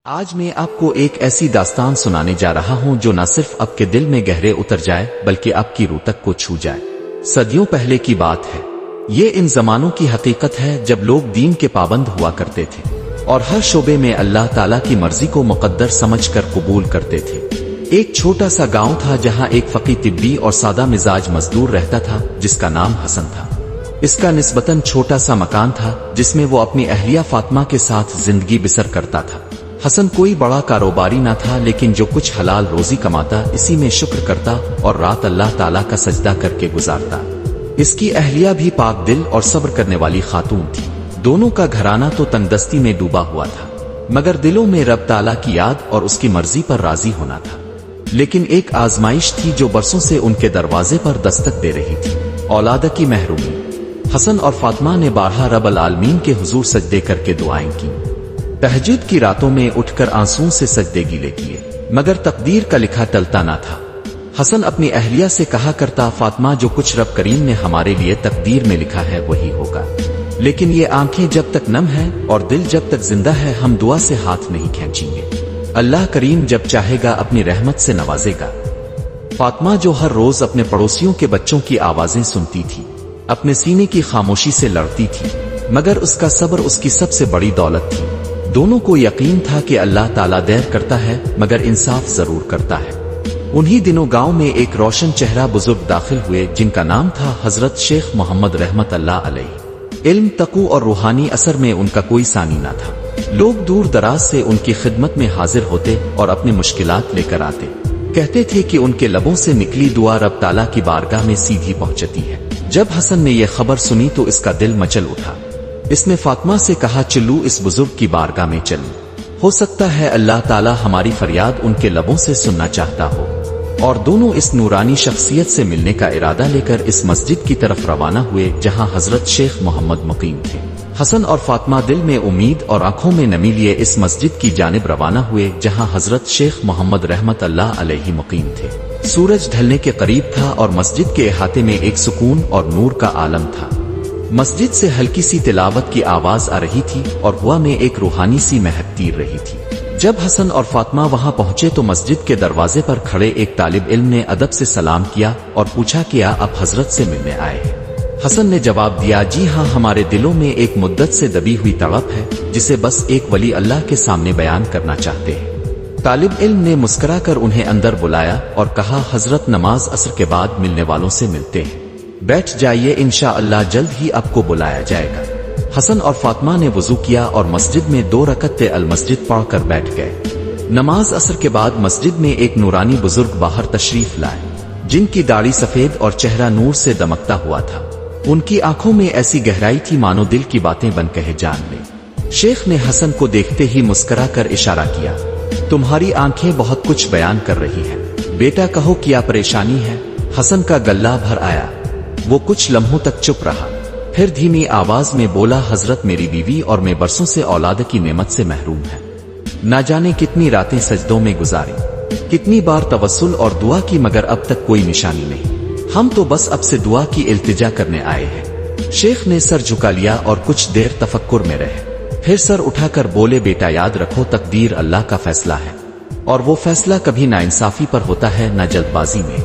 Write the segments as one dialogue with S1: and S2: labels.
S1: آج میں آپ کو ایک ایسی داستان سنانے جا رہا ہوں جو نہ صرف آپ کے دل میں گہرے اتر جائے بلکہ آپ کی روح تک کو چھو جائے۔ صدیوں پہلے کی بات ہے۔ یہ ان زمانوں کی حقیقت ہے جب لوگ دین کے پابند ہوا کرتے تھے اور ہر شعبے میں اللہ تعالیٰ کی مرضی کو مقدر سمجھ کر قبول کرتے تھے۔ ایک چھوٹا سا گاؤں تھا جہاں ایک فقیر طبی اور سادہ مزاج مزدور رہتا تھا جس کا نام حسن تھا۔ اس کا نسبتاً چھوٹا سا مکان تھا جس میں وہ اپنی اہلیہ فاطمہ کے ساتھ زندگی بسر کرتا تھا۔ حسن کوئی بڑا کاروباری نہ تھا، لیکن جو کچھ حلال روزی کماتا اسی میں شکر کرتا اور رات اللہ تعالیٰ کا سجدہ کر کے گزارتا۔ اس کی اہلیہ بھی پاک دل اور صبر کرنے والی خاتون تھی۔ دونوں کا گھرانہ تو تنگدستی میں ڈوبا ہوا تھا، مگر دلوں میں رب تعالیٰ کی یاد اور اس کی مرضی پر راضی ہونا تھا۔ لیکن ایک آزمائش تھی جو برسوں سے ان کے دروازے پر دستک دے رہی تھی، اولاد کی محرومی۔ حسن اور فاطمہ نے بارہا رب العالمین کے حضور سجدے کر کے دعائیں کی، تہجد کی راتوں میں اٹھ کر آنسوں سے سجدے گیلے کیے، مگر تقدیر کا لکھا ٹلتا نہ تھا۔ حسن اپنی اہلیہ سے کہا کرتا، فاطمہ جو کچھ رب کریم نے ہمارے لیے تقدیر میں لکھا ہے وہی ہوگا، لیکن یہ آنکھیں جب تک نم ہیں اور دل جب تک زندہ ہے ہم دعا سے ہاتھ نہیں کھینچیں گے۔ اللہ کریم جب چاہے گا اپنی رحمت سے نوازے گا۔ فاطمہ جو ہر روز اپنے پڑوسیوں کے بچوں کی آوازیں سنتی تھی، اپنے سینے کی خاموشی سے لڑتی تھی، مگر اس کا صبر اس کی سب سے بڑی دولت تھی۔ دونوں کو یقین تھا کہ اللہ تعالیٰ دیر کرتا ہے مگر انصاف ضرور کرتا ہے۔ انہی دنوں گاؤں میں ایک روشن چہرہ بزرگ داخل ہوئے جن کا نام تھا حضرت شیخ محمد رحمت اللہ علیہ۔ علم، تقوی اور روحانی اثر میں ان کا کوئی ثانی نہ تھا۔ لوگ دور دراز سے ان کی خدمت میں حاضر ہوتے اور اپنی مشکلات لے کر آتے۔ کہتے تھے کہ ان کے لبوں سے نکلی دعا رب تعالیٰ کی بارگاہ میں سیدھی پہنچتی ہے۔ جب حسن نے یہ خبر سنی تو اس کا دل مچل اٹھا۔ اس نے فاطمہ سے کہا، چلو اس بزرگ کی بارگاہ میں چلیں، ہو سکتا ہے اللہ تعالیٰ ہماری فریاد ان کے لبوں سے سننا چاہتا ہو۔ اور دونوں اس نورانی شخصیت سے ملنے کا ارادہ لے کر اس مسجد کی طرف روانہ ہوئے جہاں حضرت شیخ محمد مقیم تھے۔ حسن اور فاطمہ دل میں امید اور آنکھوں میں نمی لیے اس مسجد کی جانب روانہ ہوئے جہاں حضرت شیخ محمد رحمت اللہ علیہ مقیم تھے۔ سورج ڈھلنے کے قریب تھا اور مسجد کے احاطے میں ایک سکون اور نور کا عالم تھا۔ مسجد سے ہلکی سی تلاوت کی آواز آ رہی تھی اور ہوا میں ایک روحانی سی مہک تیر رہی تھی۔ جب حسن اور فاطمہ وہاں پہنچے تو مسجد کے دروازے پر کھڑے ایک طالب علم نے ادب سے سلام کیا اور پوچھا، کیا آپ حضرت سے ملنے آئے ہیں؟ حسن نے جواب دیا، جی ہاں، ہمارے دلوں میں ایک مدت سے دبی ہوئی تڑپ ہے جسے بس ایک ولی اللہ کے سامنے بیان کرنا چاہتے ہیں۔ طالب علم نے مسکرا کر انہیں اندر بلایا اور کہا، حضرت نماز عصر کے بعد ملنے والوں سے ملتے ہیں، بیٹھ جائیے، انشاءاللہ جلد ہی آپ کو بلایا جائے گا۔ حسن اور فاطمہ نے وضو کیا اور مسجد میں 2 رکعت المسجد پڑھ کر بیٹھ گئے۔ نماز عصر کے بعد مسجد میں ایک نورانی بزرگ باہر تشریف لائے جن کی داڑھی سفید اور چہرہ نور سے دمکتا ہوا تھا۔ ان کی آنکھوں میں ایسی گہرائی تھی مانو دل کی باتیں بن کہے جان لے۔ شیخ نے حسن کو دیکھتے ہی مسکرا کر اشارہ کیا، تمہاری آنکھیں بہت کچھ بیان کر رہی ہیں، بیٹا کہو کیا پریشانی ہے؟ حسن کا گلہ بھر آیا، وہ کچھ لمحوں تک چپ رہا، پھر دھیمی آواز میں بولا، حضرت میری بیوی اور میں برسوں سے اولاد کی نعمت سے محروم ہیں، نہ جانے کتنی راتیں سجدوں میں گزاری، کتنی بار توسل اور دعا کی مگر اب تک کوئی نشانی نہیں، ہم تو بس اب سے دعا کی التجا کرنے آئے ہیں۔ شیخ نے سر جھکا لیا اور کچھ دیر تفکر میں رہے، پھر سر اٹھا کر بولے، بیٹا یاد رکھو تقدیر اللہ کا فیصلہ ہے اور وہ فیصلہ کبھی ناانصافی پر ہوتا ہے نہ جلد بازی میں،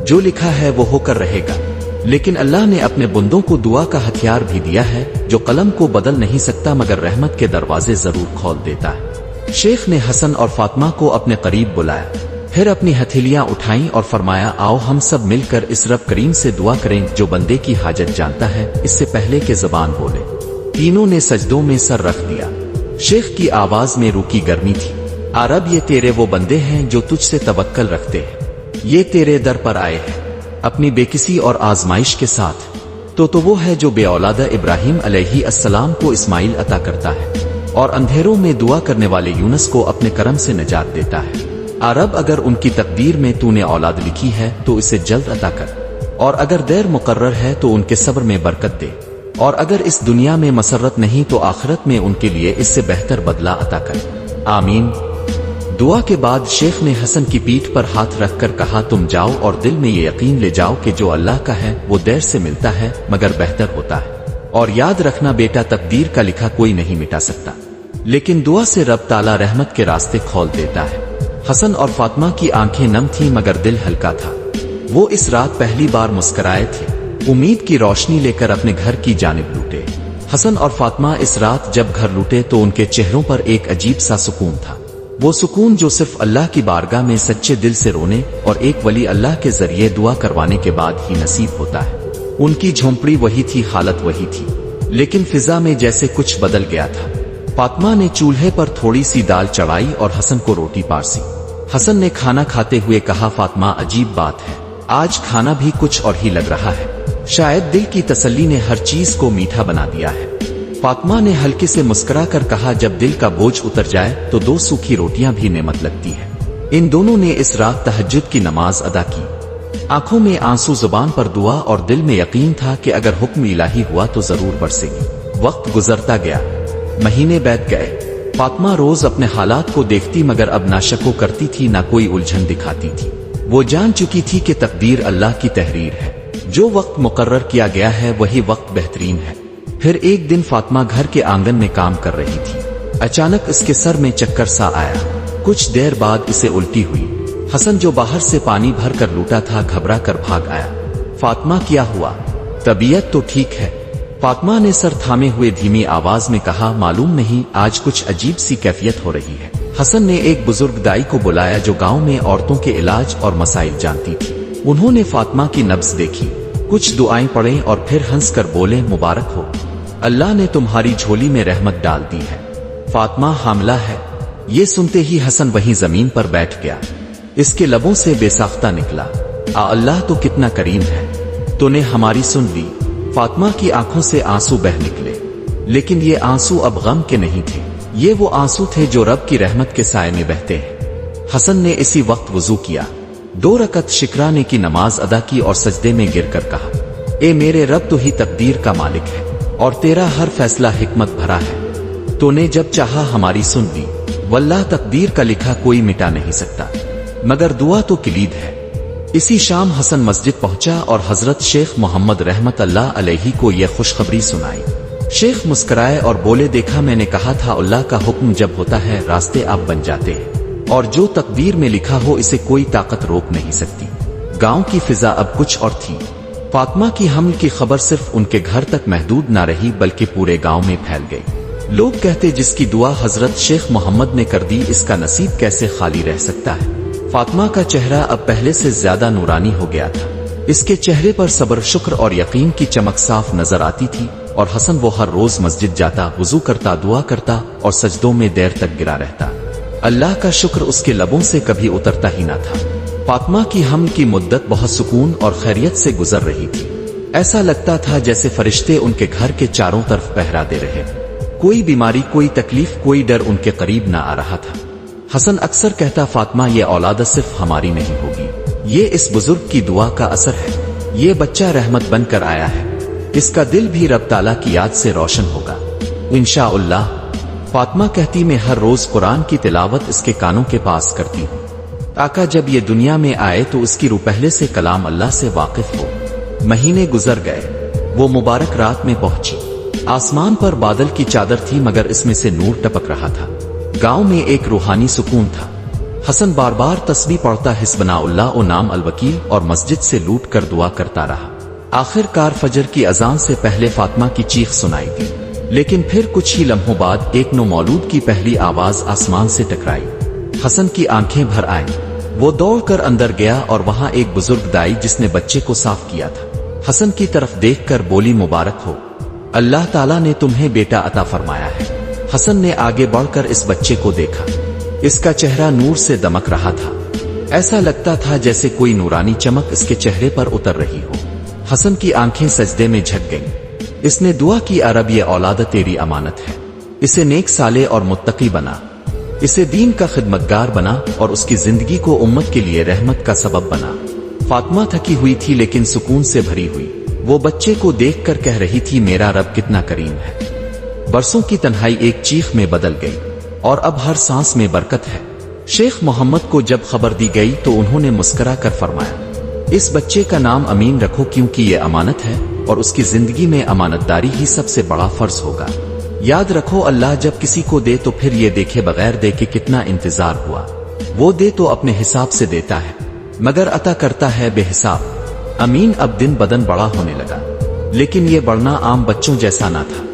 S1: جو لکھا ہے وہ ہو کر رہے گا، لیکن اللہ نے اپنے بندوں کو دعا کا ہتھیار بھی دیا ہے جو قلم کو بدل نہیں سکتا مگر رحمت کے دروازے ضرور کھول دیتا ہے۔ شیخ نے حسن اور فاطمہ کو اپنے قریب بلایا، پھر اپنی ہتھیلیاں اٹھائیں اور فرمایا، آؤ ہم سب مل کر اس رب کریم سے دعا کریں جو بندے کی حاجت جانتا ہے اس سے پہلے کہ زبان بولے۔ تینوں نے سجدوں میں سر رکھ دیا۔ شیخ کی آواز میں روح کی گرمی تھی، رب یہ تیرے وہ بندے ہیں جو تجھ سے توکل رکھتے ہیں، یہ تیرے در پر آئے ہیں اپنی بے کسی اور آزمائش کے ساتھ، تو وہ ہے جو بے اولاد ابراہیم علیہ السلام کو اسماعیل عطا کرتا ہے اور اندھیروں میں دعا کرنے والے یونس کو اپنے کرم سے نجات دیتا ہے۔ رب اگر ان کی تقدیر میں تو نے اولاد لکھی ہے تو اسے جلد عطا کر، اور اگر دیر مقرر ہے تو ان کے صبر میں برکت دے، اور اگر اس دنیا میں مسرت نہیں تو آخرت میں ان کے لیے اس سے بہتر بدلہ عطا کر، آمین۔ دعا کے بعد شیخ نے حسن کی پیٹھ پر ہاتھ رکھ کر کہا، تم جاؤ اور دل میں یہ یقین لے جاؤ کہ جو اللہ کا ہے وہ دیر سے ملتا ہے مگر بہتر ہوتا ہے، اور یاد رکھنا بیٹا تقدیر کا لکھا کوئی نہیں مٹا سکتا۔ लेकिन दुआ से रब ताला रहमत के रास्ते खोल देता है। हसन और फातिमा की आंखें नम थीं मगर दिल हल्का था। वो इस रात पहली बार मुस्कुराए थे, उम्मीद की रोशनी लेकर अपने घर की जानिब लूटे। हसन और फातिमा इस रात जब घर लूटे तो उनके चेहरों पर एक अजीब सा सुकून था। वो सुकून जो सिर्फ अल्लाह की बारगाह में सच्चे दिल से रोने और एक वली अल्लाह के जरिए दुआ करवाने के बाद ही नसीब होता है। उनकी झोंपड़ी वही थी, हालत वही थी, लेकिन फिजा में जैसे कुछ बदल गया था। फातिमा ने चूल्हे पर थोड़ी सी दाल चढ़ाई और हसन को रोटी पारसी। हसन ने खाना खाते हुए कहा, फातिमा अजीब बात है, आज खाना भी कुछ और ही लग रहा है। शायद दिल की तसल्ली ने हर चीज को मीठा बना दिया है। फातिमा ने हल्के से मुस्कुरा कर कहा, जब दिल का बोझ उतर जाए तो 2 सूखी रोटियां भी नेमत लगती है। इन दोनों ने इस रात तहज्जुद की नमाज अदा की। आंखों में आंसू, जुबान पर दुआ और दिल में यकीन था कि अगर हुक्म इलाही हुआ तो जरूर बरसेगी। वक्त गुजरता गया, महीने बीत गए। फातिमा रोज अपने हालात को देखती मगर अब ना शको करती थी ना कोई उलझन दिखाती थी। वो जान चुकी थी कि तकदीर अल्लाह की तहरीर है, जो वक्त मुकर्रर किया गया है वही वक्त बेहतरीन है। फिर एक दिन फातिमा घर के आंगन में काम कर रही थी। अचानक इसके सर में चक्कर सा आया। कुछ देर बाद इसे उल्टी हुई। हसन जो बाहर से पानी भर कर लूटा था घबरा कर भाग आया। फातिमा, क्या हुआ? तबीयत तो ठीक है? फातिमा ने सर थामे हुए धीमी आवाज में कहा, मालूम नहीं, आज कुछ अजीब सी कैफियत हो रही है। हसन ने एक बुजुर्ग दाई को बुलाया जो गांव में औरतों के इलाज और मसाइल जानती थी। उन्होंने फातिमा की नब्ज देखी, कुछ दुआएं पढ़े और फिर हंसकर बोले, मुबारक हो, अल्लाह ने तुम्हारी झोली में रहमत डाल दी है। फातिमा हामिला है। ये सुनते ही हसन वहीं जमीन पर बैठ गया। इसके लबों से बेसाख्ता निकला, अल्लाह तो कितना करीम है, तूने हमारी सुन ली। फातिमा की आंखों से आंसू बह निकले, लेकिन ये आंसू अब गम के नहीं थे। ये वो आंसू थे जो रब की रहमत के साए में बहते हैं। हसन ने इसी वक्त वुजू किया, 2 रकत शिकराने की नमाज अदा की और सजदे में गिरकर कहा, ए मेरे रब, तू ही तकदीर का मालिक है और तेरा हर फैसला हिकमत भरा है। तूने जब चाहा हमारी सुन ली। वल्लाह तकदीर का लिखा कोई मिटा नहीं सकता, मगर दुआ तो किलीद है। इसी शाम हसन मस्जिद पहुंचा और हजरत शेख मोहम्मद रहमत अल्लाह अलैहि को यह खुशखबरी सुनाई। शेख मुस्कुराए और बोले, देखा, मैंने कहा था, अल्लाह का हुक्म जब होता है रास्ते आप बन जाते हैं, और जो तकदीर में लिखा हो इसे कोई ताकत रोक नहीं सकती। गांव की फिजा अब कुछ और थी। फातिमा की हमल की खबर सिर्फ उनके घर तक महदूद न रही बल्कि पूरे गांव में फैल गई। लोग कहते, जिसकी दुआ हजरत शेख मोहम्मद ने कर दी, इसका नसीब कैसे खाली रह सकता है। फातिमा का चेहरा अब पहले से ज्यादा नूरानी हो गया था। इसके चेहरे पर सब्र, शुक्र और यकीन की चमक साफ नजर आती थी। और हसन, वो हर रोज मस्जिद जाता, वुजू करता, दुआ करता और सजदों में देर तक गिरा रहता। अल्लाह का शुक्र उसके लबों से कभी उतरता ही ना था। फातिमा की हमल की मुद्दत बहुत सुकून और खैरियत से गुजर रही थी। ऐसा लगता था जैसे फरिश्ते उनके घर के चारों तरफ पहरा दे रहे। कोई बीमारी, कोई तकलीफ, कोई डर उनके करीब ना आ रहा था। हसन अक्सर कहता, फातिमा, ये औलाद सिर्फ हमारी नहीं होगी, ये इस बुजुर्ग की दुआ का असर है। ये बच्चा रहमत बनकर आया है, इसका दिल भी रब ताला की याद से रोशन होगा इंशाअल्लाह। फातिमा कहती, मैं हर रोज कुरान की तिलावत इसके कानों के पास करती हूँ, ताकि जब ये दुनिया में आए तो उसकी रूह पहले से कलाम अल्लाह से वाकिफ हो। महीने गुजर गए। वो मुबारक रात में पहुंची। आसमान पर बादल की चादर थी मगर इसमें से नूर टपक रहा था। गांव में एक रूहानी सुकून था। हसन बार बार तस्बीह पढ़ता, हिस्बनाउल्लाह ओ नाम अल वकील, और मस्जिद से लूट कर दुआ करता रहा। आखिरकार फजर की अजान से पहले फातिमा की चीख सुनाई दी, लेकिन फिर कुछ ही लम्हों बाद एक नौमौलूद की पहली आवाज आसमान से टकराई। हसन की आंखें भर आईं। वो दौड़कर अंदर गया और वहां एक बुजुर्ग दाई जिसने बच्चे को साफ किया था, हसन की तरफ देखकर बोली, मुबारक हो, अल्लाह ताला ने तुम्हें बेटा अता फरमाया है। हसन ने आगे बढ़कर इस बच्चे को देखा। इसका चेहरा नूर से दमक रहा था। ऐसा लगता था जैसे कोई नूरानी चमक इसके चेहरे पर उतर रही हो। हसन की आंखें सजदे में झक गईं। इसने दुआ की, अरब, ये औलाद तेरी अमानत है, इसे नेक साले और मुत्तकी बना, इसे दीन का खिदमतगार बना और उसकी जिंदगी को उम्मत के लिए रहमत का सबब बना। फातिमा थकी हुई थी लेकिन सुकून से भरी हुई। वो बच्चे को देखकर कह रही थी, मेरा रब कितना करीम है। बरसों की तन्हाई एक चीख में बदल गई और अब हर सांस में बरकत है। शेख मोहम्मद को जब खबर दी गई तो उन्होंने मुस्कुरा कर फरमाया, इस बच्चे का नाम अमीन रखो क्योंकि ये अमानत है और उसकी जिंदगी में अमानतदारी ही सबसे बड़ा फर्ज होगा। याद रखो अल्लाह जब किसी को दे तो फिर ये देखे बगैर दे कि कितना इंतजार हुआ। वो दे तो अपने हिसाब से देता है मगर अता करता है बेहिसाब। अमीन अब दिन बदन बड़ा होने लगा, लेकिन ये बढ़ना आम बच्चों जैसा ना था।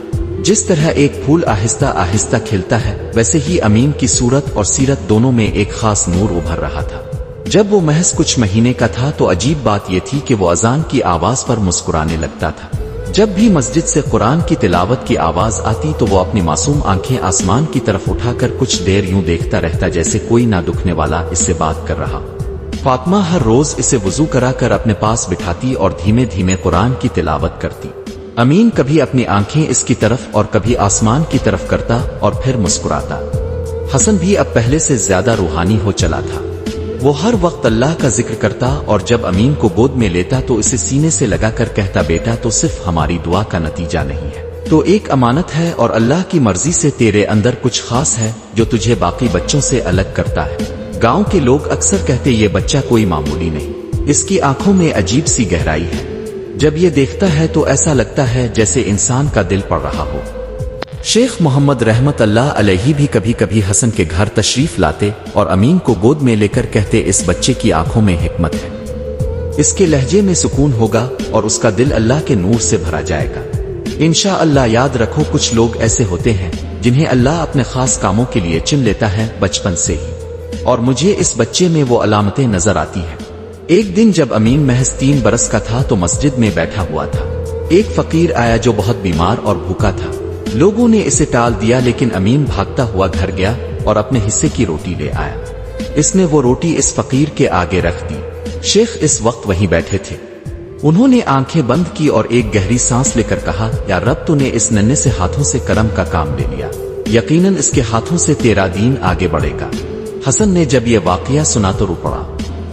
S1: जिस तरह एक फूल आहिस्ता आहिस्ता खिलता है, वैसे ही अमीन की सूरत और सीरत दोनों में एक खास नूर उभर रहा था। जब वो महज कुछ महीने का था तो अजीब बात ये थी कि वो अजान की आवाज पर मुस्कुराने लगता था। जब भी मस्जिद से कुरान की तिलावत की आवाज आती तो वो अपनी मासूम आंखें आसमान की तरफ उठाकर कुछ देर यूं देखता रहता जैसे कोई ना दुखने वाला इससे बात कर रहा। फातिमा हर रोज इसे वुजू कराकर अपने पास बिठाती और धीमे धीमे कुरान की तिलावत करती। अमीन कभी अपनी आंखें इसकी तरफ और कभी आसमान की तरफ करता और फिर मुस्कुराता। हसन भी अब पहले से ज्यादा रूहानी हो चला था। वो हर वक्त अल्लाह का जिक्र करता और जब अमीन को गोद में लेता तो इसे सीने से लगाकर कहता, बेटा तो सिर्फ हमारी दुआ का नतीजा नहीं है, तो एक अमानत है और अल्लाह की मर्जी से तेरे अंदर कुछ खास है जो तुझे बाकी बच्चों से अलग करता है। गांव के लोग अक्सर कहते ये बच्चा कोई मामूली नहीं, इसकी आंखों में अजीब सी गहराई है। जब ये देखता है तो ऐसा लगता है जैसे इंसान का दिल पड़ रहा हो। शेख मोहम्मद रहमत अल्लाह अलैही भी कभी कभी हसन के घर तशरीफ लाते और अमीन को गोद में लेकर कहते, इस बच्चे की आंखों में हिकमत है, इसके लहजे में सुकून होगा और उसका दिल अल्लाह के नूर से भरा जाएगा इंशाअल्लाह। याद रखो कुछ लोग ऐसे होते हैं जिन्हें अल्लाह अपने खास कामों के लिए चुन लेता है बचपन से ही, और मुझे इस बच्चे में वो अलामतें नजर आती हैं। एक दिन जब अमीन महज 3 बरस का था तो मस्जिद में बैठा हुआ था। एक फकीर आया जो बहुत बीमार और भूखा था। लोगों ने इसे टाल दिया, लेकिन अमीन भागता हुआ घर गया और अपने हिस्से की रोटी ले आया। इसने वो रोटी इस फकीर के आगे रख दी। शेख इस वक्त वहीं बैठे थे। उन्होंने आंखें बंद की और एक गहरी सांस लेकर कहा, या रब तूने इस नन्हे से हाथों से करम का काम ले लिया, यकीनन इसके हाथों से तेरा दीन आगे बढ़ेगा। हसन ने जब ये वाकया सुना तो रो पड़ा।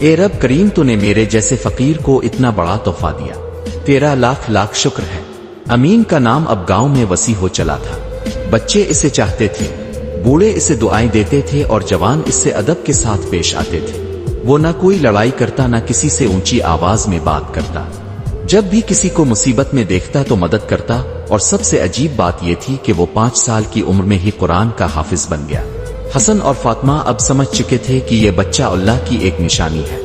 S1: ए रब करीम, तूने मेरे जैसे फकीर को इतना बड़ा तोहफा दिया, तेरा लाख लाख शुक्र है। अमीन का नाम अब गांव में वसी हो चला था। बच्चे इसे चाहते थे, बूढ़े इसे दुआएं देते थे और जवान इससे अदब के साथ पेश आते थे। वो ना कोई लड़ाई करता, ना किसी से ऊंची आवाज में बात करता। जब भी किसी को मुसीबत में देखता तो मदद करता, और सबसे अजीब बात यह थी कि वो 5 साल की उम्र में ही कुरान का हाफिज बन गया। हसन और फातिमा अब समझ चुके थे कि ये बच्चा अल्लाह की एक निशानी है।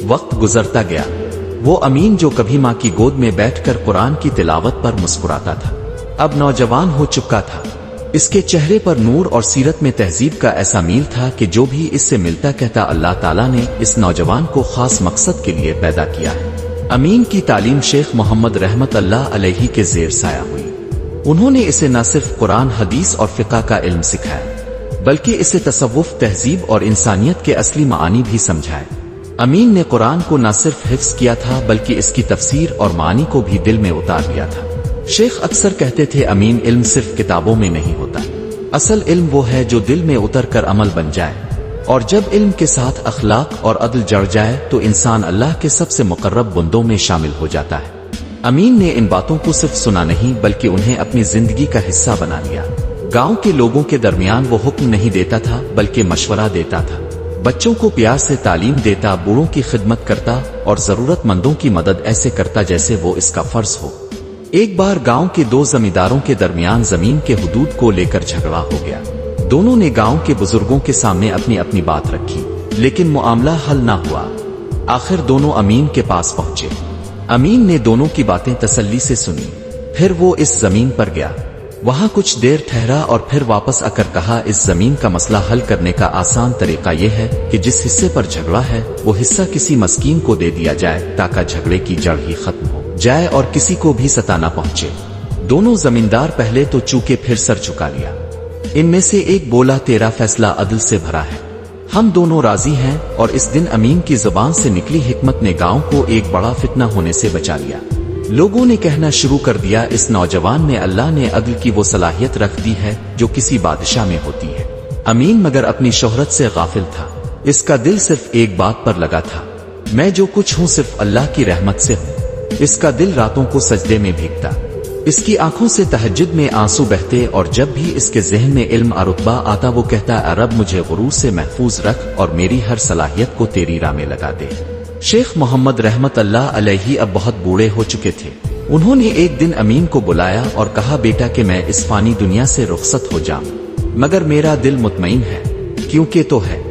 S1: वक्त गुजरता गया। वो अमीन जो कभी माँ की गोद में बैठकर कुरान की तिलावत पर मुस्कुराता था, अब नौजवान हो चुका था। इसके चेहरे पर नूर और सीरत में तहजीब का ऐसा मील था कि जो भी इससे मिलता कहता, अल्लाह ताला ने इस नौजवान को खास मकसद के लिए पैदा किया है। अमीन की तालीम शेख मोहम्मद रहमत अल्लाह अलैही के जेर साया हुई। उन्होंने इसे न सिर्फ कुरान, हदीस और फिक़ा का इल्म सिखाया, बल्कि इसे तसव्वुफ, तहजीब और इंसानियत के असली मानी भी समझाए। अमीन ने कुरान को न सिर्फ हिफ्ज़ किया था बल्कि इसकी तफसीर और मानी को भी दिल में उतार लिया था। शेख अक्सर कहते थे, अमीन, इल्म सिर्फ किताबों में नहीं होता, असल इल्म वो है जो दिल में उतर कर अमल बन जाए, और जब इल्म के साथ अखलाक और अदल जड़ जाए तो इंसान अल्लाह के सबसे मुकर्रब बंदों में शामिल हो जाता है। अमीन ने इन बातों को सिर्फ सुना नहीं बल्कि उन्हें अपनी जिंदगी का हिस्सा बना लिया। गांव के लोगों के दरमियान वो हुक्म नहीं देता था बल्कि मशवरा देता था। बच्चों को प्यार से तालीम देता, बूढ़ों की खिदमत करता और जरूरतमंदों की मदद ऐसे करता जैसे वो इसका फर्ज हो। एक बार गांव के 2 जमींदारों के दरमियान जमीन के हुदूद को लेकर झगड़ा हो गया। दोनों ने गांव के बुजुर्गों के सामने अपनी अपनी बात रखी, लेकिन मुआमला हल ना हुआ। आखिर दोनों अमीन के पास पहुंचे। अमीन ने दोनों की बातें तसल्ली से सुनी, फिर वो इस जमीन पर गया। वहां कुछ देर ठहरा और फिर वापस आकर कहा, इस जमीन का मसला हल करने का आसान तरीका यह है कि जिस हिस्से पर झगड़ा है वो हिस्सा किसी मस्कीन को दे दिया जाए, ताकि झगड़े की जड़ ही खत्म हो जाए और किसी को भी सता ना पहुंचे। दोनों जमींदार पहले तो चूके फिर सर झुका लिया। इनमें से एक बोला, तेरा फैसला अदल से भरा है, हम दोनों राजी हैं। और इस दिन अमीन की जुबान से निकली हिकमत ने गांव को एक बड़ा फितना होने से बचा लिया। लोगों ने कहना शुरू कर दिया, इस नौजवान में अल्लाह ने अदल की वो सलाहियत रख दी है जो किसी बादशाह में होती है। अमीन मगर अपनी शोहरत से गाफिल था। इसका दिल सिर्फ एक बात पर लगा था, मैं जो कुछ हूँ सिर्फ अल्लाह की रहमत से हूँ। इसका दिल रातों को सजदे में भीगता, इसकी आंखों से तहज्जुद में आंसू बहते, और जब भी इसके ज़हन में इल्म अरुतबा आता वो कहता, रब मुझे गुरूर से महफूज रख और मेरी हर सलाहियत को तेरी राह में लगा दे। शेख मोहम्मद रहमत अल्लाह अलैही अब बहुत बूढ़े हो चुके थे। انہوں نے ایک دن امین کو بلایا اور کہا بیٹا کہ میں اس فانی دنیا سے رخصت ہو جاؤں، مگر میرا دل مطمئن ہے، کیونکہ تو ہے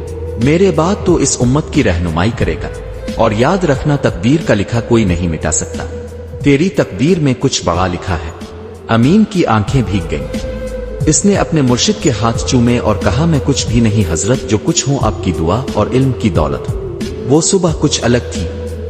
S1: میرے بعد تو اس امت کی رہنمائی کرے گا، اور یاد رکھنا تقدیر کا لکھا کوئی نہیں مٹا سکتا، تیری تقدیر میں کچھ بڑا لکھا ہے۔ امین کی آنکھیں بھیگ گئیں۔ اس نے اپنے مرشد کے ہاتھ چومے اور کہا میں کچھ بھی نہیں حضرت، جو کچھ ہوں آپ کی دعا اور علم کی دولت ہو۔ وہ صبح کچھ الگ تھی،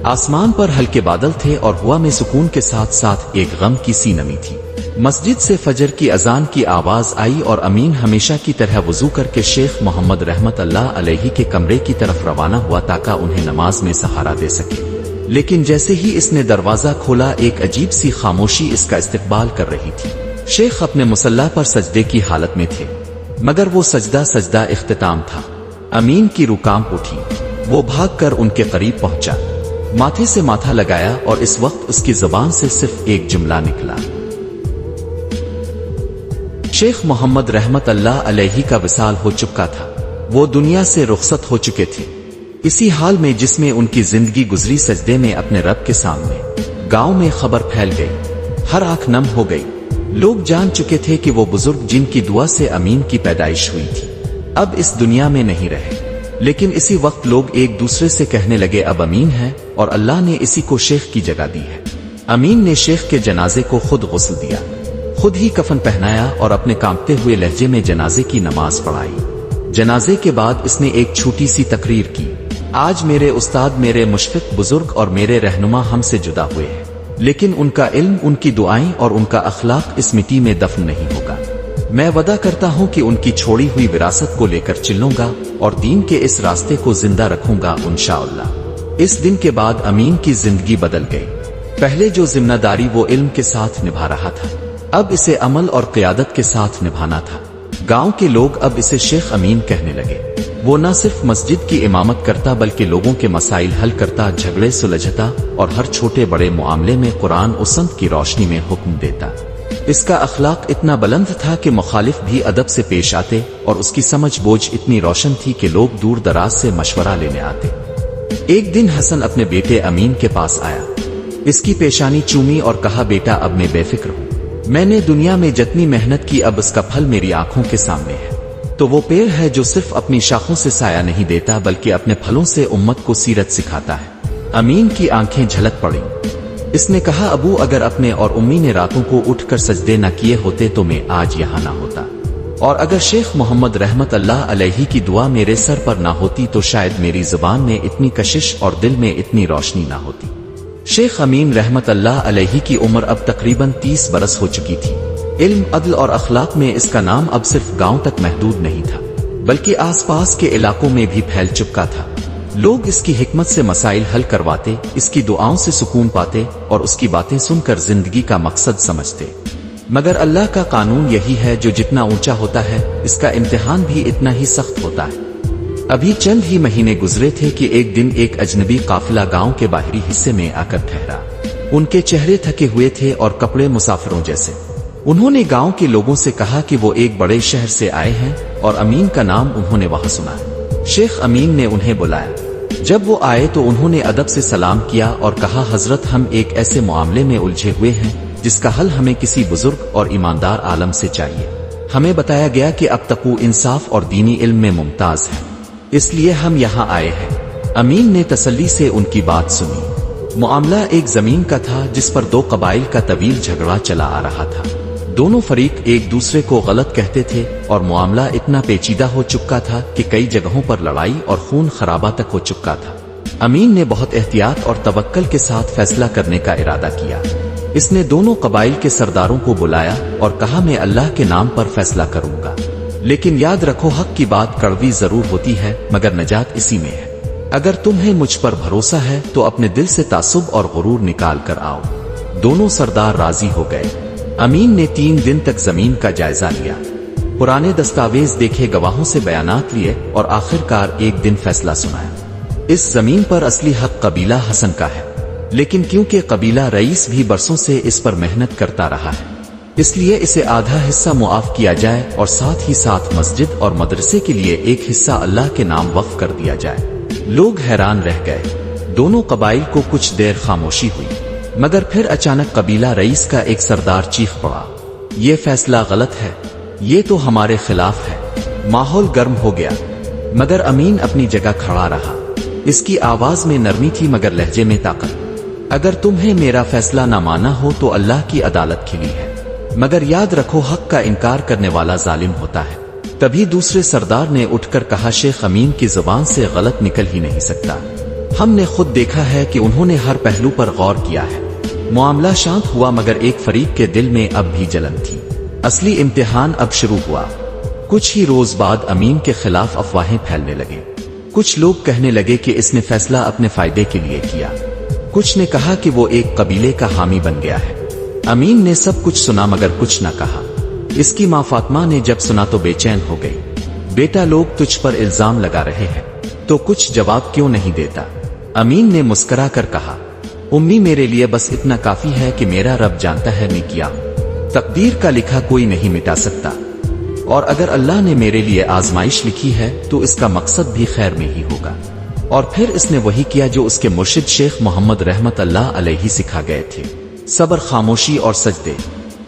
S1: آسمان پر ہلکے بادل تھے اور ہوا میں سکون کے ساتھ ساتھ ایک غم کی سی نمی تھی۔ مسجد سے فجر کی اذان کی آواز آئی اور امین ہمیشہ کی طرح وضو کر کے شیخ محمد رحمت اللہ علیہ کے کمرے کی طرف روانہ ہوا تاکہ انہیں نماز میں سہارا دے سکے، لیکن جیسے ہی اس نے دروازہ کھولا ایک عجیب سی خاموشی اس کا استقبال کر رہی تھی۔ شیخ اپنے مصلی پر سجدے کی حالت میں تھے، مگر وہ سجدہ اختتام تھا۔ امین کی روح کانپ اٹھی، وہ بھاگ کر ان کے قریب پہنچا، ماتھے سے ماتھا لگایا اور اس وقت اس کی زبان سے صرف ایک جملہ نکلا۔ شیخ محمد رحمت اللہ علیہ کا وصال ہو چکا تھا، وہ دنیا سے رخصت ہو چکے تھے۔ اسی حال میں جس میں ان کی زندگی گزری سجدے میں اپنے رب کے سامنے، گاؤں میں خبر پھیل گئی، ہر آنکھ نم ہو گئی۔ لوگ جان چکے تھے کہ وہ بزرگ جن کی دعا سے امین کی پیدائش ہوئی تھی اب اس دنیا میں نہیں رہے، لیکن اسی وقت لوگ ایک دوسرے سے کہنے لگے اب امین ہے اور اللہ نے اسی کو شیخ کی جگہ دی ہے۔ امین نے شیخ کے جنازے کو خود غسل دیا، خود ہی کفن پہنایا اور اپنے کانپتے ہوئے لہجے میں جنازے کی نماز پڑھائی۔ جنازے کے بعد اس نے ایک چھوٹی سی تقریر کی، آج میرے استاد، میرے مشفق بزرگ اور میرے رہنما ہم سے جدا ہوئے ہیں، لیکن ان کا علم، ان کی دعائیں اور ان کا اخلاق اس مٹی میں دفن نہیں ہوگا۔ میں وعدہ کرتا ہوں کہ ان کی چھوڑی ہوئی وراثت کو لے کر چلوں گا اور دین کے اس راستے کو زندہ رکھوں گا انشاءاللہ۔ اس دن کے بعد امین کی زندگی بدل گئی۔ پہلے جو ذمہ داری وہ علم کے ساتھ نبھا رہا تھا، اب اسے عمل اور قیادت کے ساتھ نبھانا تھا۔ گاؤں کے لوگ اب اسے شیخ امین کہنے لگے۔ وہ نہ صرف مسجد کی امامت کرتا بلکہ لوگوں کے مسائل حل کرتا، جھگڑے سلجھتا اور ہر چھوٹے بڑے معاملے میں قرآن و سنت کی روشنی میں حکم دیتا۔ اس کا اخلاق اتنا بلند تھا کہ مخالف بھی ادب سے پیش آتے اور اس کی سمجھ بوجھ اتنی روشن تھی کہ لوگ دور دراز سے مشورہ لینے آتے۔ ایک دن حسن اپنے بیٹے امین کے پاس آیا، اس کی پیشانی چومی اور کہا بیٹا اب میں بے فکر ہوں، میں نے دنیا میں جتنی محنت کی اب اس کا پھل میری آنکھوں کے سامنے ہے۔ تو وہ پیڑ ہے جو صرف اپنی شاخوں سے سایہ نہیں دیتا بلکہ اپنے پھلوں سے امت کو سیرت سکھاتا ہے۔ امین کی آنکھیں جھلک پڑیں۔ اس نے کہا ابو اگر اپنے اور امی نے راتوں کو اٹھ کر سجدے نہ کیے ہوتے تو میں آج یہاں نہ ہوتا، اور اگر شیخ محمد رحمت اللہ علیہ کی دعا میرے سر پر نہ ہوتی تو شاید میری زبان میں اتنی کشش اور دل میں اتنی روشنی نہ ہوتی۔ شیخ امین رحمت اللہ علیہ کی عمر اب تقریباً 30 برس ہو چکی تھی۔ علم، عدل اور اخلاق میں اس کا نام اب صرف گاؤں تک محدود نہیں تھا بلکہ آس پاس کے علاقوں میں بھی پھیل چکا تھا۔ لوگ اس کی حکمت سے مسائل حل کرواتے، اس کی دعاؤں سے سکون پاتے اور اس کی باتیں سن کر زندگی کا مقصد سمجھتے۔ مگر اللہ کا قانون یہی ہے، جو جتنا اونچا ہوتا ہے اس کا امتحان بھی اتنا ہی سخت ہوتا ہے۔ ابھی چند ہی مہینے گزرے تھے کہ ایک دن ایک اجنبی قافلہ گاؤں کے باہری حصے میں آ کر ٹھہرا۔ ان کے چہرے تھکے ہوئے تھے اور کپڑے مسافروں جیسے۔ انہوں نے گاؤں کے لوگوں سے کہا کہ وہ ایک بڑے شہر سے آئے ہیں اور امین کا نام انہوں نے وہاں سنا۔ شیخ امین نے انہیں بلایا۔ جب وہ آئے تو انہوں نے ادب سے سلام کیا اور کہا حضرت ہم ایک ایسے معاملے میں الجھے ہوئے ہیں جس کا حل ہمیں کسی بزرگ اور ایماندار عالم سے چاہیے۔ ہمیں بتایا گیا کہ اب تک وہ انصاف اور دینی علم میں ممتاز ہے، اس لیے ہم یہاں آئے ہیں۔ امین نے تسلی سے ان کی بات سنی۔ معاملہ ایک زمین کا تھا جس پر دو قبائل کا طویل جھگڑا چلا آ رہا تھا۔ دونوں فریق ایک دوسرے کو غلط کہتے تھے اور معاملہ اتنا پیچیدہ ہو چکا تھا کہ کئی جگہوں پر لڑائی اور خون خرابہ تک ہو چکا تھا۔ امین نے بہت احتیاط اور توکل کے ساتھ فیصلہ کرنے کا ارادہ کیا۔ اس نے دونوں قبائل کے سرداروں کو بلایا اور کہا میں اللہ کے نام پر فیصلہ کروں گا، لیکن یاد رکھو حق کی بات کڑوی ضرور ہوتی ہے مگر نجات اسی میں ہے۔ اگر تمہیں مجھ پر بھروسہ ہے تو اپنے دل سے تعصب اور غرور نکال کر آؤ۔ دونوں سردار راضی ہو گئے۔ امین نے 3 دن تک زمین کا جائزہ لیا، پرانے دستاویز دیکھے، گواہوں سے بیانات لیے اور آخر کار ایک دن فیصلہ سنایا۔ اس زمین پر اصلی حق قبیلہ حسن کا ہے، لیکن کیونکہ قبیلہ رئیس بھی برسوں سے اس پر محنت کرتا رہا ہے اس لیے اسے آدھا حصہ معاف کیا جائے اور ساتھ ہی ساتھ مسجد اور مدرسے کے لیے ایک حصہ اللہ کے نام وقف کر دیا جائے۔ لوگ حیران رہ گئے۔ دونوں قبائل کو کچھ دیر خاموشی ہوئی۔ मगर फिर अचानक कबीला रईस का एक सरदार चीख पड़ा, ये फैसला गलत है, ये तो हमारे खिलाफ है। माहौल गर्म हो गया, मगर अमीन अपनी जगह खड़ा रहा। इसकी आवाज में नरमी थी मगर लहजे में ताकत। अगर तुम्हें मेरा फैसला ना माना हो तो अल्लाह की अदालत खिली है, मगर याद रखो हक का इनकार करने वाला जालिम होता है। तभी दूसरे सरदार ने उठकर कहा, शेख अमीन की जुबान से गलत निकल ही नहीं सकता। हमने खुद देखा है कि उन्होंने हर पहलू पर गौर किया है। मामला शांत हुआ मगर एक फरीक के दिल में अब भी जलन थी। असली इम्तिहान अब शुरू हुआ। कुछ ही रोज बाद अमीन के खिलाफ अफवाहें फैलने लगे। कुछ लोग कहने लगे कि इसने फैसला अपने फायदे के लिए किया। कुछ ने कहा कि वो एक कबीले का हामी बन गया है। अमीन ने सब कुछ सुना मगर कुछ न कहा। इसकी माँ फातिमा ने जब सुना तो बेचैन हो गई। बेटा, लोग तुझ पर इल्जाम लगा रहे हैं तो कुछ जवाब क्यों नहीं देता? अमीन ने मुस्कुरा कर कहा, उम्मी, मेरे लिए बस इतना काफी है कि मेरा रब जानता है मैं किया। तकदीर का लिखा कोई नहीं मिटा सकता, और अगर अल्लाह ने मेरे लिए आजमाइश लिखी है तो इसका मकसद भी खैर में ही होगा। और फिर इसने वही किया जो उसके मुर्शिद शेख मोहम्मद रहमत अल्लाह अलैहि सिखा गए थे, सब्र, खामोशी और सजदे।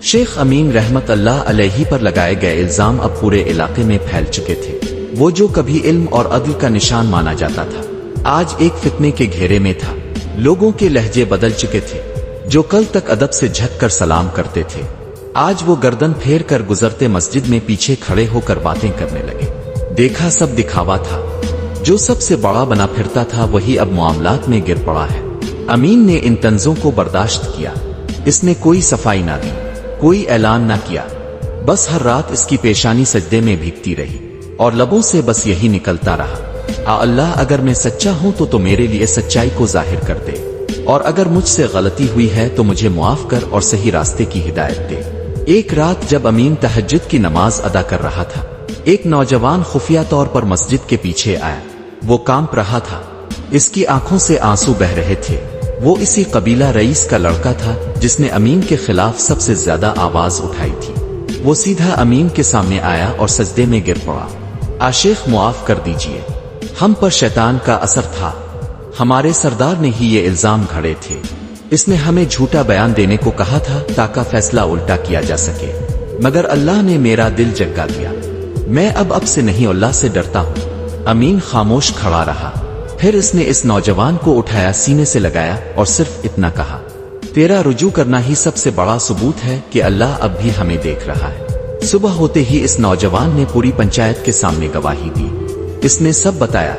S1: शेख अमीन रहमत अल्लाह अलैहि पर लगाए गए इल्जाम अब पूरे इलाके में फैल चुके थे। वो जो कभी इल्म और अदल का निशान माना जाता था, आज एक फितने के घेरे में था। लोगों के लहजे बदल चुके थे। जो कल तक अदब से झुक कर सलाम करते थे, आज वो गर्दन फेर कर गुजरते मस्जिद में पीछे खड़े होकर बातें करने लगे। देखा सब दिखावा था। जो सबसे बड़ा बना फिरता था वही अब मामलात में गिर पड़ा है। अमीन ने इन तंजों को बर्दाश्त किया। इसने कोई सफाई ना दी, कोई ऐलान ना किया। बस हर रात इसकी पेशानी सजदे में भीगती रही और लबों से बस यही निकलता रहा, आ अल्लाह, अगर मैं सच्चा हूं तो मेरे लिए सच्चाई को जाहिर कर दे, और अगर मुझसे गलती हुई है तो मुझे मुआफ कर और सही रास्ते की हिदायत दे। एक रात जब अमीन तहज्जुद की नमाज अदा कर रहा था, एक नौजवान खुफिया तौर पर मस्जिद के पीछे आया। वो कांप रहा था, इसकी आंखों से आंसू बह रहे थे। वो इसी कबीला रईस का लड़का था जिसने अमीन के खिलाफ सबसे ज्यादा आवाज उठाई थी। वो सीधा अमीन के सामने आया और सजदे में गिर पड़ा। आशेख, मुआफ कर दीजिए, हम पर शैतान का असर था। हमारे सरदार ने ही ये इल्जाम घड़े थे। इसने हमें झूठा बयान देने को कहा था ताकि फैसला उल्टा किया जा सके, मगर अल्लाह ने मेरा दिल जगा दिया। मैं अब से नहीं अल्लाह से डरता हूँ। अमीन खामोश खड़ा रहा। फिर इसने इस नौजवान को उठाया, सीने से लगाया और सिर्फ इतना कहा, तेरा रुजू करना ही सबसे बड़ा सबूत है कि अल्लाह अब भी हमें देख रहा है। सुबह होते ही इस नौजवान ने पूरी पंचायत के सामने गवाही दी। इसने सब बताया,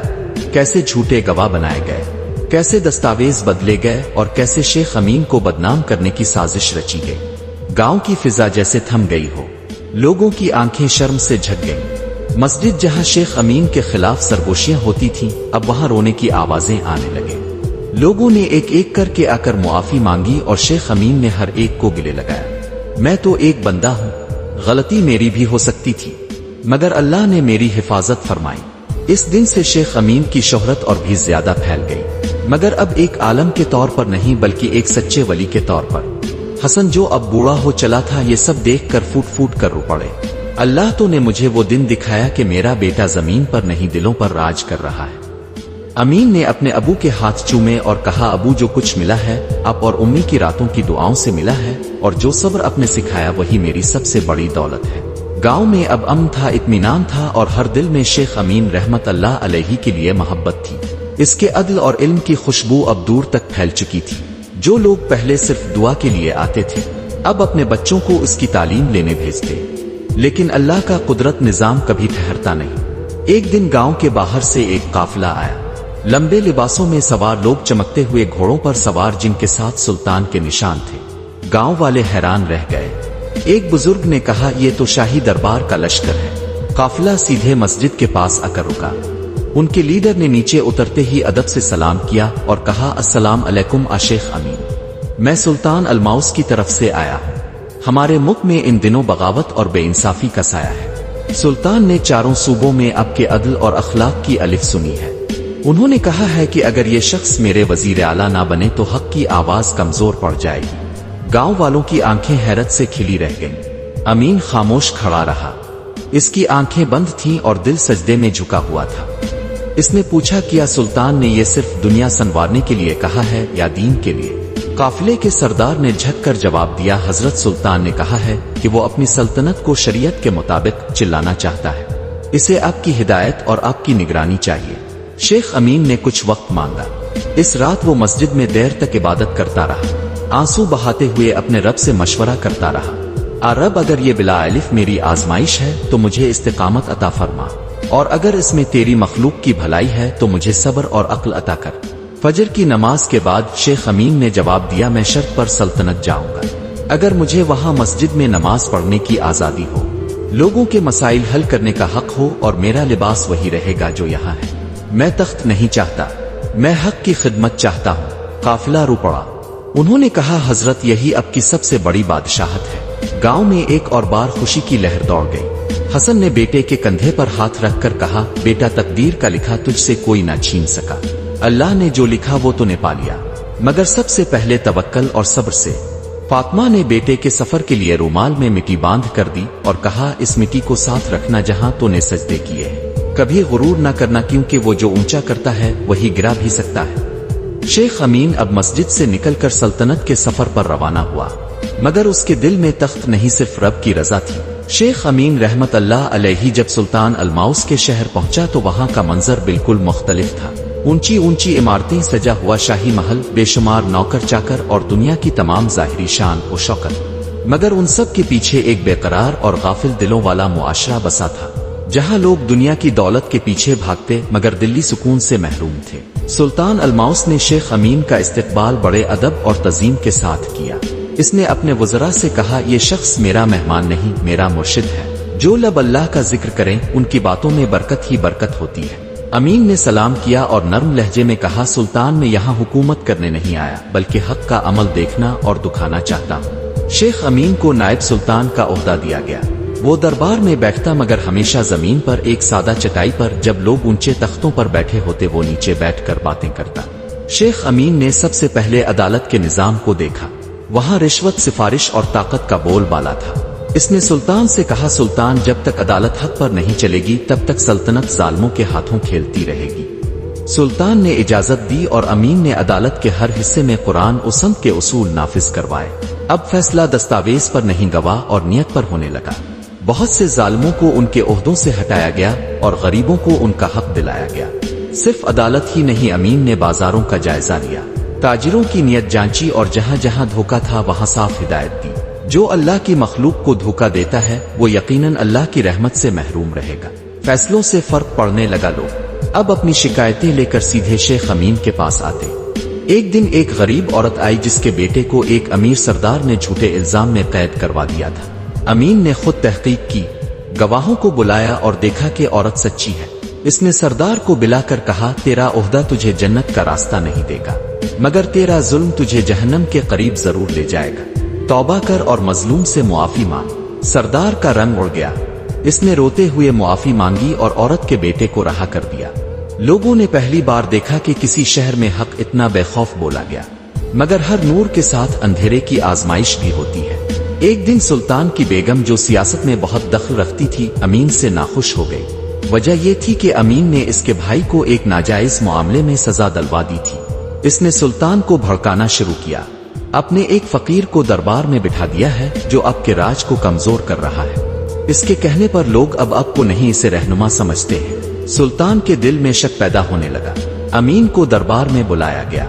S1: कैसे झूठे गवाह बनाए गए, कैसे दस्तावेज बदले गए और कैसे शेख अमीन को बदनाम करने की साजिश रची गई। गांव की फिजा जैसे थम गई हो। लोगों की आंखें शर्म से झक गईं। मस्जिद जहां शेख अमीन के खिलाफ सरगोशियां होती थीं, अब वहां रोने की आवाजें आने लगे। लोगों ने एक एक करके आकर मुआफी मांगी और शेख अमीन ने हर एक को गिले लगाया। मैं तो एक बंदा हूं, गलती मेरी भी हो सकती थी, मगर अल्लाह ने मेरी हिफाजत फरमाई। इस दिन से शेख अमीन की शोहरत और भी ज्यादा फैल गई, मगर अब एक आलम के तौर पर नहीं बल्कि एक सच्चे वली के तौर पर। हसन जो अब बूढ़ा हो चला था, ये सब देखकर फूट फूट कर रो पड़े। अल्लाह तो ने मुझे वो दिन दिखाया कि मेरा बेटा जमीन पर नहीं दिलों पर राज कर रहा है। अमीन ने अपने अबू के हाथ चूमे और कहा, अबू, जो कुछ मिला है आप और उम्मी की रातों की दुआओं से मिला है, और जो सब्र आपने सिखाया वही मेरी सबसे बड़ी दौलत है। गांव में अब अमन था, इत्मीनान था और हर दिल में शेख अमीन रहमत अल्लाह अलैहि के लिए मोहब्बत थी। इसके अदल और इल्म की खुशबू अब दूर तक फैल चुकी थी। जो लोग पहले सिर्फ दुआ के लिए आते थे, अब अपने बच्चों को उसकी तालीम लेने भेजते। लेकिन अल्लाह का कुदरत निजाम कभी ठहरता नहीं। एक दिन गांव के बाहर से एक काफिला आया। लंबे लिबासों में सवार लोग, चमकते हुए घोड़ों पर सवार, जिनके साथ सुल्तान के निशान थे। गांव वाले हैरान रह गए। एक बुजुर्ग ने कहा, यह तो शाही दरबार का लश्कर है। काफिला सीधे मस्जिद के पास आकर रुका। उनके लीडर ने नीचे उतरते ही अदब से सलाम किया और कहा, अस्सलाम अलैकुम आशेख अमीन, मैं सुल्तान अलमाउस की तरफ से आया हूँ। हमारे मुल्क में इन दिनों बगावत और बेइंसाफी का साया है। सुल्तान ने चारों सूबों में आपके अदल और अखलाक की अलिफ सुनी है। उन्होंने कहा है कि अगर ये शख्स मेरे वजीर आला ना बने तो हक की आवाज कमजोर पड़ जाएगी। गांव वालों की आंखें हैरत से खिली रह गईं। अमीन खामोश खड़ा रहा। इसकी आंखें बंद थीं और दिल सजदे में झुका हुआ था। इसने पूछा, क्या सुल्तान ने यह सिर्फ दुनिया संवारने के लिए कहा है या दीन के लिए? قافلے کے سردار نے جھک کر جواب دیا، حضرت سلطان نے کہا ہے کہ وہ اپنی سلطنت کو شریعت کے مطابق چلانا چاہتا ہے، اسے آپ کی ہدایت اور آپ کی نگرانی چاہیے۔ شیخ امین نے کچھ وقت مانگا۔ اس رات وہ مسجد میں دیر تک عبادت کرتا رہا، آنسو بہاتے ہوئے اپنے رب سے مشورہ کرتا رہا، رب اگر یہ بلا الف میری آزمائش ہے تو مجھے استقامت عطا فرما، اور اگر اس میں تیری مخلوق کی بھلائی ہے تو مجھے صبر اور عقل عطا کر۔ فجر کی نماز کے بعد شیخ امین نے جواب دیا، میں شرط پر سلطنت جاؤں گا اگر مجھے وہاں مسجد میں نماز پڑھنے کی آزادی ہو، لوگوں کے مسائل حل کرنے کا حق ہو، اور میرا لباس وہی رہے گا جو یہاں ہے۔ میں تخت نہیں چاہتا، میں حق کی خدمت چاہتا ہوں۔ قافلہ رو پڑا۔ انہوں نے کہا، حضرت یہی اب کی سب سے بڑی بادشاہت ہے۔ گاؤں میں ایک اور بار خوشی کی لہر دوڑ گئی۔ حسن نے بیٹے کے کندھے پر ہاتھ رکھ کر کہا، بیٹا تقدیر کا لکھا تجھ سے کوئی نہ چھین سکا، اللہ نے جو لکھا وہ تو نے پا لیا، مگر سب سے پہلے توکل اور صبر سے۔ فاطمہ نے بیٹے کے سفر کے لیے رومال میں مٹی باندھ کر دی اور کہا، اس مٹی کو ساتھ رکھنا جہاں تو نے سجدے کیے ہیں، کبھی غرور نہ کرنا، کیونکہ وہ جو اونچا کرتا ہے وہی گرا بھی سکتا ہے۔ شیخ امین اب مسجد سے نکل کر سلطنت کے سفر پر روانہ ہوا، مگر اس کے دل میں تخت نہیں، صرف رب کی رضا تھی۔ شیخ امین رحمت اللہ علیہ جب سلطان الماؤس کے شہر پہنچا تو وہاں کا منظر بالکل مختلف تھا۔ اونچی اونچی عمارتیں، سجا ہوا شاہی محل، بے شمار نوکر چاکر اور دنیا کی تمام ظاہری شان و شوکت، مگر ان سب کے پیچھے ایک بے قرار اور غافل دلوں والا معاشرہ بسا تھا، جہاں لوگ دنیا کی دولت کے پیچھے بھاگتے مگر دلی سکون سے محروم تھے۔ سلطان الماؤس نے شیخ امین کا استقبال بڑے ادب اور تعظیم کے ساتھ کیا۔ اس نے اپنے وزراء سے کہا، یہ شخص میرا مہمان نہیں، میرا مرشد ہے، جو لب اللہ کا ذکر کریں ان کی باتوں میں برکت ہی برکت ہوتی ہے۔ امین نے سلام کیا اور نرم لہجے میں کہا، سلطان میں یہاں حکومت کرنے نہیں آیا بلکہ حق کا عمل دیکھنا اور دکھانا چاہتا ہوں۔ شیخ امین کو نائب سلطان کا عہدہ دیا گیا۔ وہ دربار میں بیٹھتا مگر ہمیشہ زمین پر ایک سادہ چٹائی پر، جب لوگ اونچے تختوں پر بیٹھے ہوتے وہ نیچے بیٹھ کر باتیں کرتا۔ شیخ امین نے سب سے پہلے عدالت کے نظام کو دیکھا۔ وہاں رشوت، سفارش اور طاقت کا بول بالا تھا۔ اس نے سلطان سے کہا، سلطان جب تک عدالت حق پر نہیں چلے گی تب تک سلطنت ظالموں کے ہاتھوں کھیلتی رہے گی۔ سلطان نے اجازت دی اور امین نے عدالت کے ہر حصے میں قرآن و سنت کے اصول نافذ کروائے۔ اب فیصلہ دستاویز پر نہیں گواہ اور نیت پر ہونے لگا۔ بہت سے ظالموں کو ان کے عہدوں سے ہٹایا گیا اور غریبوں کو ان کا حق دلایا گیا۔ صرف عدالت ہی نہیں، امین نے بازاروں کا جائزہ لیا، تاجروں کی نیت جانچی اور جہاں جہاں دھوکہ تھا وہاں صاف ہدایت دی۔ جو اللہ کی مخلوق کو دھوکہ دیتا ہے وہ یقیناً اللہ کی رحمت سے محروم رہے گا۔ فیصلوں سے فرق پڑنے لگا۔ لوگ اب اپنی شکایتیں لے کر سیدھے شیخ امین کے پاس آتے۔ ایک دن ایک غریب عورت آئی جس کے بیٹے کو ایک امیر سردار نے جھوٹے الزام میں قید کروا دیا تھا۔ امین نے خود تحقیق کی، گواہوں کو بلایا اور دیکھا کہ عورت سچی ہے۔ اس نے سردار کو بلا کر کہا، تیرا عہدہ تجھے جنت کا راستہ نہیں دے گا، مگر تیرا ظلم تجھے جہنم کے قریب ضرور لے جائے گا۔ توبہ کر اور مظلوم سے معافی مانگ۔ سردار کا رنگ اڑ گیا۔ اس نے روتے ہوئے معافی مانگی اور عورت کے بیٹے کو رہا کر دیا۔ لوگوں نے پہلی بار دیکھا کہ کسی شہر میں حق اتنا بے خوف بولا گیا، مگر ہر نور کے ساتھ اندھیرے کی آزمائش بھی ہوتی ہے۔ ایک دن سلطان کی بیگم جو سیاست میں بہت دخل رکھتی تھی امین سے ناخوش ہو گئی۔ وجہ یہ تھی کہ امین نے اس کے بھائی کو ایک ناجائز معاملے میں سزا دلوا دی تھی۔ اس نے سلطان کو بھڑکانا شروع کیا۔ اپنے ایک فقیر کو دربار میں بٹھا دیا ہے جو اب کے راج کو کمزور کر رہا ہے۔ اس کے کہنے پر لوگ اب کو نہیں اسے رہنما سمجھتے ہیں۔ سلطان کے دل میں شک پیدا ہونے لگا۔ امین کو دربار میں بلایا گیا۔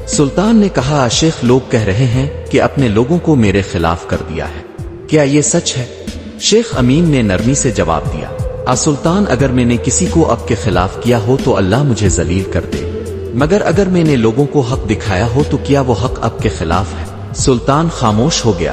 S1: سلطان نے کہا، شیخ لوگ کہہ رہے ہیں کہ اپنے لوگوں کو میرے خلاف کر دیا ہے، کیا یہ سچ ہے؟ شیخ امین نے نرمی سے جواب دیا، سلطان اگر میں نے کسی کو اب کے خلاف کیا ہو تو اللہ مجھے ذلیل کر دے، مگر اگر میں نے لوگوں کو حق دکھایا ہو تو کیا وہ حق اب کے خلاف ہے؟ سلطان خاموش ہو گیا،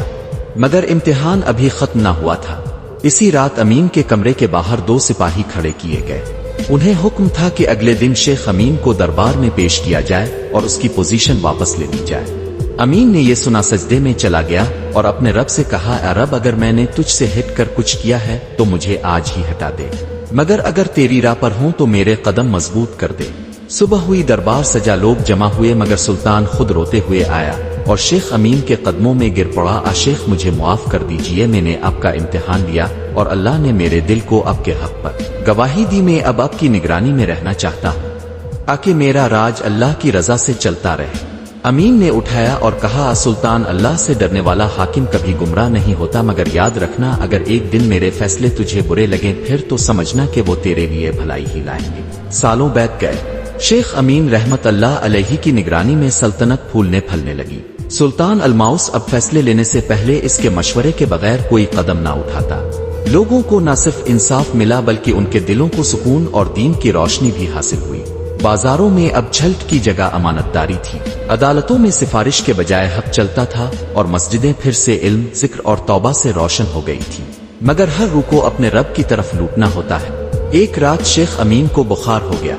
S1: مگر امتحان ابھی ختم نہ ہوا تھا۔ اسی رات امین کے کمرے کے باہر 2 سپاہی کھڑے کیے گئے۔ انہیں حکم تھا کہ اگلے دن شیخ امین کو دربار میں پیش کیا جائے اور اس کی پوزیشن واپس لے لی جائے۔ امین نے یہ سنا سجدے میں چلا گیا اور اپنے رب سے کہا، اے رب اگر میں نے تجھ سے ہٹ کر کچھ کیا ہے تو مجھے آج ہی ہٹا دے، مگر اگر تیری راہ پر ہوں تو میرے قدم مضبوط کر دے۔ صبح ہوئی، دربار سجا، لوگ جمع ہوئے، مگر سلطان خود روتے ہوئے آیا اور شیخ امین کے قدموں میں گر پڑا، شیخ مجھے معاف کر دیجئے، میں نے آپ کا امتحان لیا اور اللہ نے میرے دل کو آپ کے حق پر گواہی دی، میں اب آپ کی نگرانی میں رہنا چاہتا ہوں تاکہ میرا راج اللہ کی رضا سے چلتا رہے۔ अमीन ने उठाया और कहा, सुल्तान, अल्लाह से डरने वाला हाकिम कभी गुमराह नहीं होता, मगर याद रखना अगर एक दिन मेरे फैसले तुझे बुरे लगे फिर तो समझना कि वो तेरे लिए भलाई ही लाएंगे। सालों बीत गए। शेख अमीन रहमत अल्लाह अलैहि की निगरानी में सल्तनत फूलने फलने लगी। सुल्तान अलमाउस अब फैसले लेने से पहले इसके मशवरे के बगैर कोई कदम ना उठाता। लोगों को न सिर्फ इंसाफ मिला बल्कि उनके दिलों को सुकून और दीन की रोशनी भी हासिल हुई। बाजारों में अब छल्ट की जगह अमानतदारी थी। अदालतों में सिफारिश के बजाय हक चलता था और मस्जिदें फिर से इल्म, जिक्र और तौबा से रोशन हो गई थी। मगर हर रूह को अपने रब की तरफ लूटना होता है। एक रात शेख अमीन को बुखार हो गया।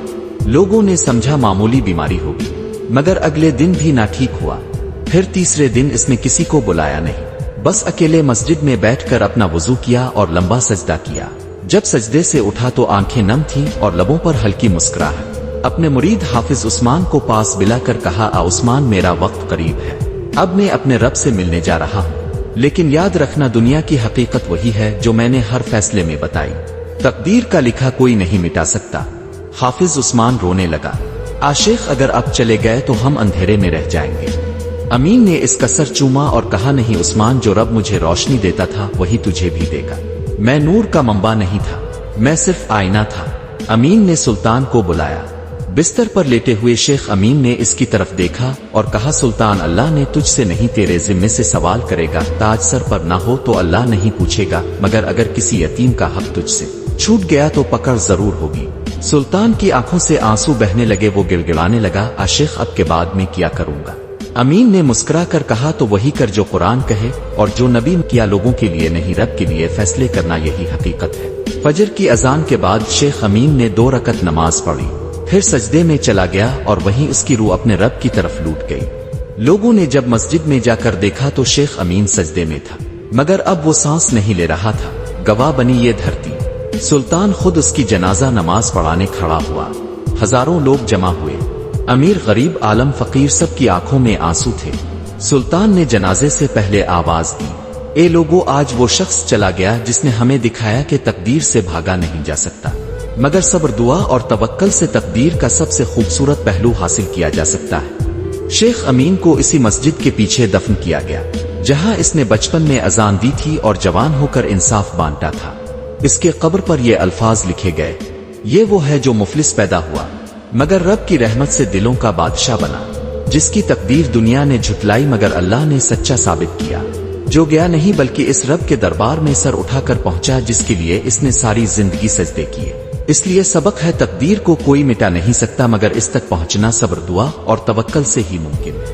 S1: लोगों ने समझा मामूली बीमारी होगी, मगर अगले दिन भी ना ठीक हुआ। फिर तीसरे दिन इसने किसी को बुलाया नहीं, बस अकेले मस्जिद में बैठकर अपना वुजू किया और लंबा सजदा किया। जब सजदे से उठा तो आंखें नम थीं और लबों पर हल्की मुस्कुराहट। अपने मुरीद हाफिज उस्मान को पास बुलाकर कहा, आ उस्मान, मेरा वक्त करीब है, अब मैं अपने रब से मिलने जा रहा हूँ। लेकिन याद रखना, दुनिया की हकीकत वही है जो मैंने हर फैसले में बताई। तकदीर का लिखा कोई नहीं मिटा सकता। हाफिज उस्मान रोने लगा, आशेख, अगर आप चले गए तो हम अंधेरे में रह जाएंगे। अमीन ने इसका सर चूमा और कहा, नहीं उस्मान, जो रब मुझे रोशनी देता था वही तुझे भी देगा। मैं नूर का मंबा नहीं था, मैं सिर्फ आईना था। अमीन ने सुल्तान को बुलाया। बिस्तर पर लेटे हुए शेख अमीन ने इसकी तरफ देखा और कहा, सुल्तान, अल्लाह ने तुझसे नहीं तेरे जिम्मे से सवाल करेगा। ताज सर पर ना हो तो अल्लाह नहीं पूछेगा, मगर अगर किसी यतीम का हक तुझसे छूट गया तो पकड़ जरूर होगी। सुल्तान की आंखों से आंसू बहने लगे। वो गिड़गिड़ाने लगा, आशेख, अब के बाद में क्या करूंगा? अमीन ने मुस्कुरा कर कहा, तो वही कर जो कुरान कहे और जो नबी किया, लोगों के लिए नहीं रब के लिए फैसले करना, यही हकीकत है। फजर की अजान के बाद शेख अमीन ने 2 रकत नमाज पढ़ी, फिर सजदे में चला गया और वहीं उसकी रूह अपने रब की तरफ लूट गई। लोगों ने जब मस्जिद में जाकर देखा तो शेख अमीन सजदे में था, मगर अब वो सांस नहीं ले रहा था। गवाह बनी ये धरती। सुल्तान खुद उसकी जनाजा नमाज पढ़ाने खड़ा हुआ। हजारों लोग जमा हुए। अमीर, गरीब, आलम, फकीर, सब की आंखों में आंसू थे। सुल्तान ने जनाजे से पहले आवाज दी, ए लोगों, आज वो शख्स चला गया जिसने हमें दिखाया कि तकदीर से भागा नहीं जा सकता, मगर सब्र, दुआ और तवक्कल से तकदीर का सबसे खूबसूरत पहलू हासिल किया जा सकता है। शेख अमीन को इसी मस्जिद के पीछे दफन किया गया, जहां इसने बचपन में अजान दी थी और जवान होकर इंसाफ बांटा था। इसके कब्र पर ये अल्फाज लिखे गए, ये वो है जो मुफलिस पैदा हुआ मगर रब की रहमत से दिलों का बादशाह बना, जिसकी तकदीर दुनिया ने झुटलाई मगर अल्लाह ने सच्चा साबित किया, जो गया नहीं बल्कि इस रब के दरबार में सर उठाकर पहुंचा जिसके लिए इसने सारी जिंदगी सजदे किए। इसलिए सबक है, तकदीर को कोई मिटा नहीं सकता मगर इस तक पहुंचना सब्र, दुआ और तवक्कल से ही मुमकिन है।